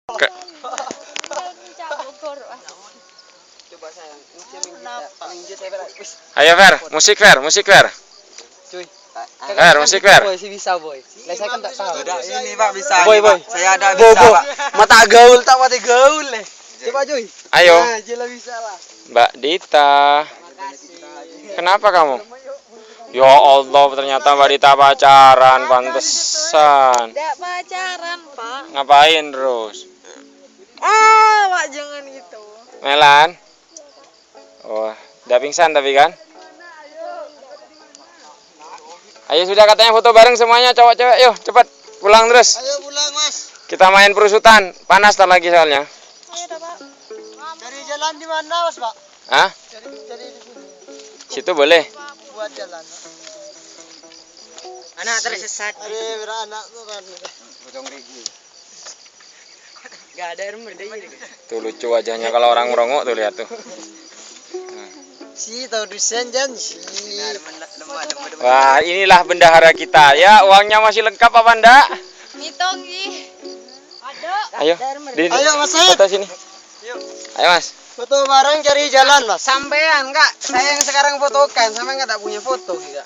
Ke- Coba sayang, Ayo Fer, musik Fer, musik Fer. cuy. Fer, musik Fer. Boy, si bisa boy. Lah saya kan tak tahu. Ada ini Pak bisa. Boy, boy. Saya ada Bo, bisa bo. Pak. Mata gaul tak mati gaul leh. Coba cuy. Ayo, Nah, jelas bisa lah. Mbak Dita. Kenapa kamu? Ya Allah, ternyata Mbak Dita pacaran, pantesan. Tidak pacaran, Pak. Ngapain terus? Pak, jangan gitu. Melan? Oh, udah pingsan tapi kan? Ayo sudah katanya foto bareng semuanya cowok-cewek, yuk cepat pulang terus. Ayo pulang, Mas. Kita main perusutan, panas tak lagi soalnya. Ayo dah, Pak. Cari jalan di mana, Mas, Pak? Hah? Cari di sini. Situ boleh? Buat jalan. Anak tersesat. Ada beranak tuh kan. Potong regi. Gak ada air merdeka. Tuh lucu wajahnya kalau orang merongok tuh lihat tuh. Si tahu desain jan si. Wah, inilah bendahara kita. Ya, uangnya masih lengkap apa enggak? Mitonggi. Ada. Ayo, Ayo, Mas. foto sini. Ayo Mas. Foto bareng cari jalan, Mas. Sampean enggak? Saya yang sekarang fotokan, sampean enggak tak punya foto enggak?